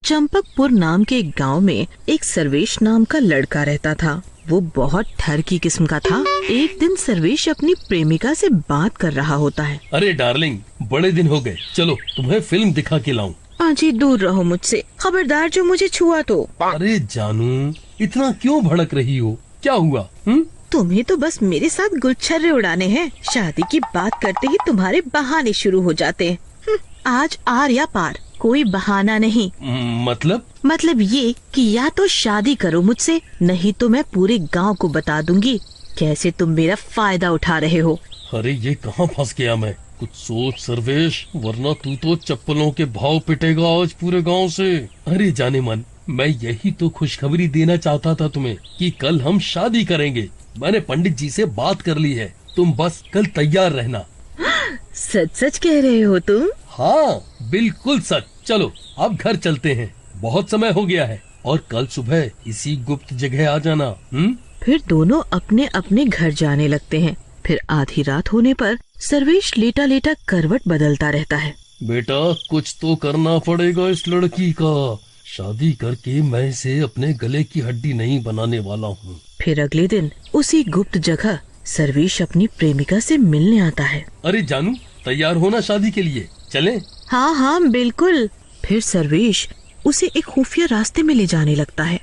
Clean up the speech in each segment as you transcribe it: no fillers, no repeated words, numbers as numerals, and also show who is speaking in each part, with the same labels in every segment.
Speaker 1: चंपकपुर नाम के एक गांव में एक सर्वेश नाम का लड़का रहता था। वो बहुत ठर की किस्म का था। एक दिन सर्वेश अपनी प्रेमिका से बात कर रहा होता है।
Speaker 2: अरे डार्लिंग, बड़े दिन हो गए, चलो तुम्हें फिल्म दिखा के लाऊं।
Speaker 1: जी दूर रहो मुझसे, खबरदार जो मुझे छुआ तो।
Speaker 2: अरे जानू, इतना क्यों भड़क रही हो, क्या हुआ?
Speaker 1: तुम्हें तो बस मेरे साथ गुलछर्रे उड़ाने हैं। शादी की बात करते ही तुम्हारे बहाने शुरू हो जाते हैं। आज आर या पार, कोई बहाना नहीं।
Speaker 2: मतलब
Speaker 1: ये कि या तो शादी करो मुझसे, नहीं तो मैं पूरे गांव को बता दूंगी कैसे तुम मेरा फायदा उठा रहे हो।
Speaker 2: अरे ये कहाँ फंस गया मैं? कुछ सोच सर्वेश, वरना तू तो चप्पलों के भाव पिटेगा आज पूरे गांव से। अरे जाने मन, मैं यही तो खुशखबरी देना चाहता था तुम्हें कि कल हम शादी करेंगे। मैंने पंडित जी से बात कर ली है, तुम बस कल तैयार रहना।
Speaker 1: सच सच कह रहे हो तुम?
Speaker 2: हाँ बिल्कुल सच। चलो अब घर चलते हैं, बहुत समय हो गया है, और कल सुबह इसी गुप्त जगह आ जाना।
Speaker 1: फिर दोनों अपने अपने घर जाने लगते हैं। फिर आधी रात होने पर सर्वेश लेटा लेटा करवट बदलता रहता है।
Speaker 2: बेटा, कुछ तो करना पड़ेगा इस लड़की का। शादी करके मैं इसे अपने गले की हड्डी नहीं बनाने वाला हूँ।
Speaker 1: फिर अगले दिन उसी गुप्त जगह सर्वेश अपनी प्रेमिका से मिलने आता है।
Speaker 2: अरे जानू, तैयार होना शादी के लिए, चलें?
Speaker 1: हाँ हाँ बिल्कुल। फिर सर्वेश उसे एक खुफिया रास्ते में ले जाने लगता है।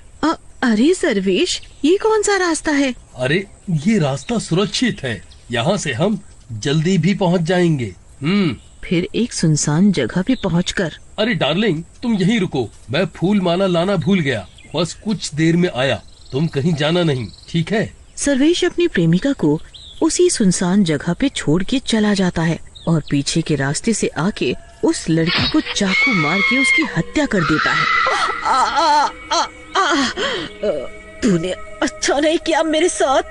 Speaker 1: अरे सर्वेश, ये कौन सा रास्ता है?
Speaker 2: अरे ये रास्ता सुरक्षित है, यहाँ से हम जल्दी भी पहुँच जाएंगे।
Speaker 1: फिर एक सुनसान जगह पे पहुंचकर,
Speaker 2: अरे डार्लिंग, तुम यहीं रुको, मैं फूल माला लाना भूल गया, बस कुछ देर में आया, तुम कहीं जाना नहीं, ठीक है?
Speaker 1: सर्वेश अपनी प्रेमिका को उसी सुनसान जगह पे छोड़ के चला जाता है और पीछे के रास्ते से आके उस लड़की को चाकू मार के उसकी हत्या कर देता है। तूने अच्छा नहीं किया मेरे साथ,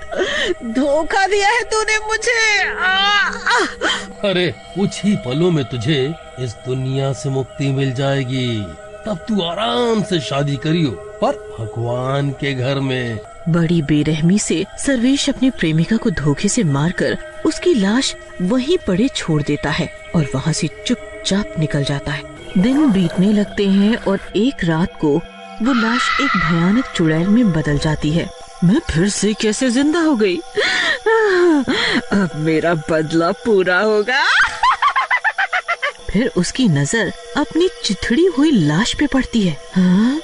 Speaker 1: धोखा दिया है तूने मुझे।
Speaker 2: अरे कुछ ही पलों में तुझे इस दुनिया से मुक्ति मिल जाएगी, तब तू आराम से शादी करियो, पर भगवान के घर में।
Speaker 1: बड़ी बेरहमी से सर्वेश अपनी प्रेमिका को धोखे से मारकर उसकी लाश वहीं पड़े छोड़ देता है और वहाँ से चुपचाप निकल जाता है। दिन बीतने लगते हैं और एक रात को वो लाश एक भयानक चुड़ैल में बदल जाती है। मैं फिर से कैसे जिंदा हो गई? अब मेरा बदला पूरा होगा। फिर उसकी नजर अपनी चिथड़ी हुई लाश पे पड़ती है। हाँ?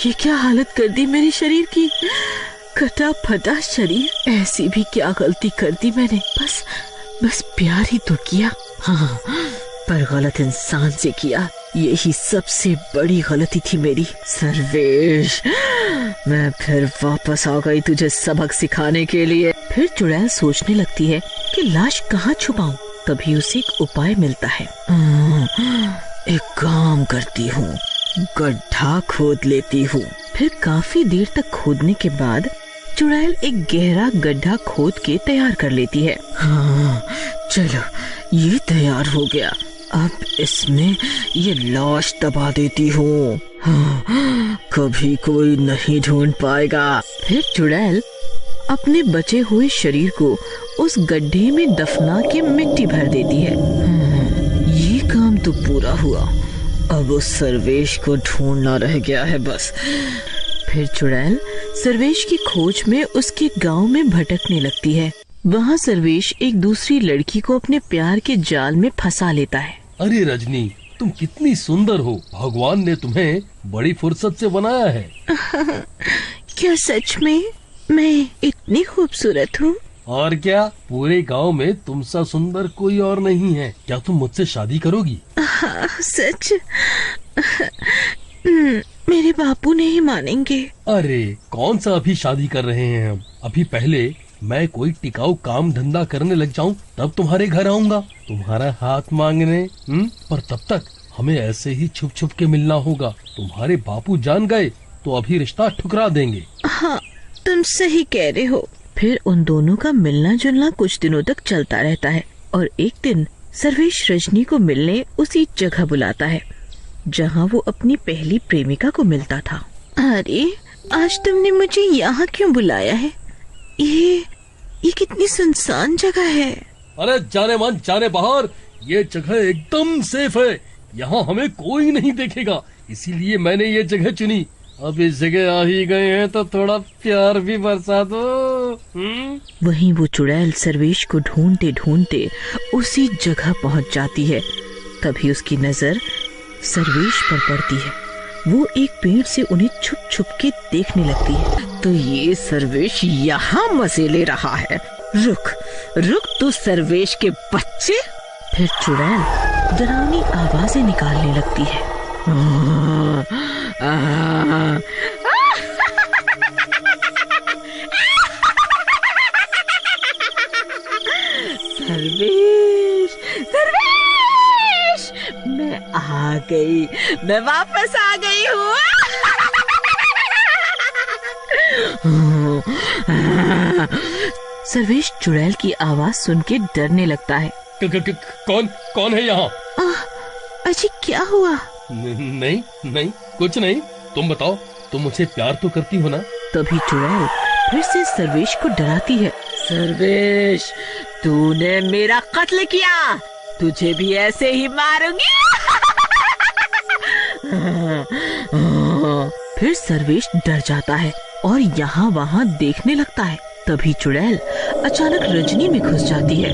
Speaker 1: ये क्या हालत कर दी मेरे शरीर की, कटा फटा शरीर। ऐसी भी क्या गलती कर दी मैंने? बस प्यार ही तो किया, हाँ, पर गलत इंसान से किया। यही सबसे बड़ी गलती थी मेरी। सर्वेश, मैं फिर वापस आ गई तुझे सबक सिखाने के लिए। फिर चुड़ैल सोचने लगती है कि लाश कहाँ छुपाऊं। तभी उसे एक उपाय मिलता है। एक काम करती हूँ, गड्ढा खोद लेती हूँ। फिर काफी देर तक खोदने के बाद चुड़ैल एक गहरा गड्ढा खोद के तैयार कर लेती है। हाँ, चलो ये तैयार हो गया, अब इसमें ये लाश दबा देती हूँ। हाँ, कभी कोई नहीं ढूंढ पाएगा। फिर चुड़ैल अपने बचे हुए शरीर को उस गड्ढे में दफना के मिट्टी भर देती है। ये काम तो पूरा हुआ, अब उस सर्वेश को ढूंढना रह गया है बस। फिर चुड़ैल सर्वेश की खोज में उसके गांव में भटकने लगती है। वहाँ सर्वेश एक दूसरी लड़की को अपने प्यार के जाल में फंसा लेता है।
Speaker 2: अरे रजनी, तुम कितनी सुंदर हो, भगवान ने तुम्हें बड़ी फुर्सत से बनाया है।
Speaker 1: क्या सच में मैं इतनी खूबसूरत हूँ?
Speaker 2: और क्या, पूरे गांव में तुमसा सुंदर कोई और नहीं है। क्या तुम मुझसे शादी करोगी?
Speaker 1: हाँ, सच। मेरे बापू नहीं मानेंगे।
Speaker 2: अरे कौन सा अभी शादी कर रहे हैं हम, अभी पहले मैं कोई टिकाऊ काम धंधा करने लग जाऊं, तब तुम्हारे घर आऊंगा तुम्हारा हाथ मांगने। पर तब तक हमें ऐसे ही छुप छुप के मिलना होगा। तुम्हारे बापू जान गए तो अभी रिश्ता ठुकरा देंगे।
Speaker 1: हाँ, तुम सही कह रहे हो। फिर उन दोनों का मिलना जुलना कुछ दिनों तक चलता रहता है और एक दिन सर्वेश रजनी को मिलने उसी जगह बुलाता है जहाँ वो अपनी पहली प्रेमिका को मिलता था। अरे आज तुमने मुझे यहाँ क्यों बुलाया है? ये कितनी सुनसान जगह है।
Speaker 2: अरे जाने मन जाने बाहर, ये जगह एकदम सेफ है, यहाँ हमें कोई नहीं देखेगा, इसीलिए मैंने ये जगह चुनी। अब इस जगह आ ही गए हैं तो थोड़ा प्यार भी बरसा दो।
Speaker 1: वहीं वो चुड़ैल सर्वेश को ढूंढते ढूंढते उसी जगह पहुंच जाती है। तभी उसकी नजर सर्वेश पर पड़ती है। वो एक पेड़ से उन्हें छुप छुप के देखने लगती है। तो ये सर्वेश यहाँ मजे ले रहा है। रुक रुक तू सर्वेश के बच्चे। फिर चुड़ैल डरावनी आवाजें निकालने लगती है। सर्वेश सर्वेश मैं आ गई, मैं वापस आ गई हूँ। सर्वेश चुड़ैल की आवाज सुन के डरने लगता है।
Speaker 2: कौन कौन है यहाँ?
Speaker 1: अजी क्या हुआ?
Speaker 2: नहीं नहीं कुछ नहीं, तुम बताओ, तुम मुझे प्यार तो करती हो ना?
Speaker 1: तभी चुड़ैल फिर से सर्वेश को डराती है। सर्वेश तूने मेरा कत्ल किया, तुझे भी ऐसे ही मारूंगी। फिर सर्वेश डर जाता है और यहाँ वहाँ देखने लगता है। तभी चुड़ैल अचानक रजनी में घुस जाती है।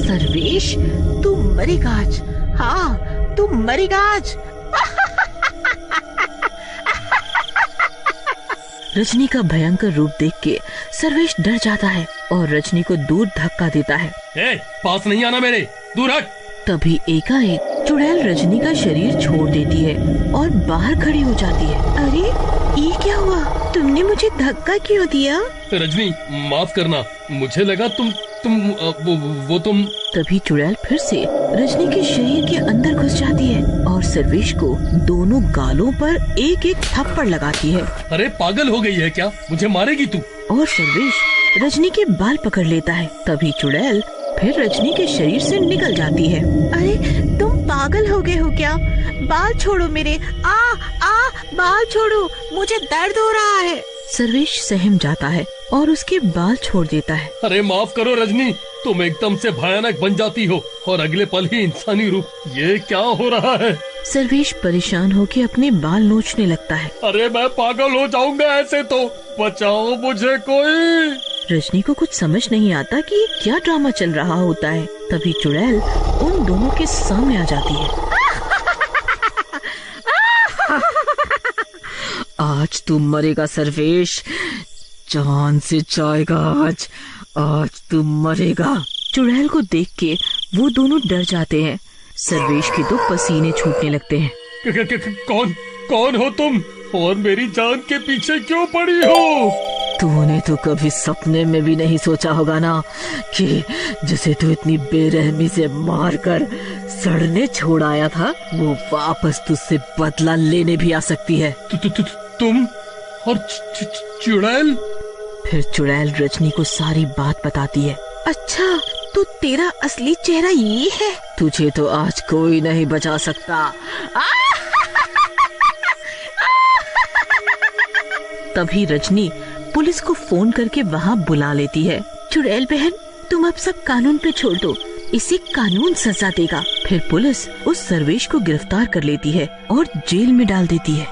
Speaker 1: सर्वेश तू मरेगा आज, हाँ तू मरेगा आज। रजनी का भयंकर रूप देख के सर्वेश डर जाता है और रजनी को दूर धक्का देता है।
Speaker 2: पास नहीं आना मेरे, दूर हट।
Speaker 1: तभी एकाएक चुड़ैल रजनी का शरीर छोड़ देती है और बाहर खड़ी हो जाती है। अरे ये क्या हुआ? तुमने मुझे धक्का क्यों दिया?
Speaker 2: रजनी माफ करना, मुझे लगा तुम
Speaker 1: तभी चुड़ैल फिर से रजनी के शरीर के अंदर घुस जाती है और सर्वेश को दोनों गालों पर एक एक थप्पड़ लगाती है।
Speaker 2: अरे पागल हो गई है क्या? मुझे मारेगी तू?
Speaker 1: और सर्वेश रजनी के बाल पकड़ लेता है। तभी चुड़ैल फिर रजनी के शरीर से निकल जाती है। अरे तुम पागल हो गए हो क्या? बाल छोड़ो मेरे, बाल छोड़ो, मुझे दर्द हो रहा है। सर्वेश सहम जाता है और उसके बाल छोड़ देता है।
Speaker 2: अरे माफ करो रजनी, तुम एकदम से भयानक बन जाती हो और अगले पल ही इंसानी रूप। ये क्या हो रहा है?
Speaker 1: सर्वेश परेशान होकर अपने बाल नोचने लगता है।
Speaker 2: अरे मैं पागल हो जाऊंगा ऐसे तो, बचाओ मुझे कोई।
Speaker 1: रजनी को कुछ समझ नहीं आता कि क्या ड्रामा चल रहा होता है। तभी चुड़ैल उन दोनों के सामने आ जाती है। आज तू मरेगा सर्वेश, जान से जाएगा आज तू मरेगा। चुड़ैल को देख के वो दोनों डर जाते हैं। सर्वेश के तो पसीने छूटने लगते हैं।
Speaker 2: कौन हो तुम और मेरी जान के पीछे क्यों पड़ी हो?
Speaker 1: तूने तो कभी सपने में भी नहीं सोचा होगा ना कि जिसे तू इतनी बेरहमी से मारकर सड़ने छोड़ आया था, वो वापस तुझसे बदला लेने भी आ सकती है।
Speaker 2: तुम और चुड़ैल?
Speaker 1: फिर चुड़ैल रजनी को सारी बात बताती है। अच्छा तो तेरा असली चेहरा ये है? तुझे तो आज कोई नहीं बचा सकता। तभी रजनी पुलिस को फोन करके वहाँ बुला लेती है। चुड़ैल बहन, तुम अब सब कानून पे छोड़ दो, इसे कानून सजा देगा। फिर पुलिस उस सर्वेश को गिरफ्तार कर लेती है और जेल में डाल देती है।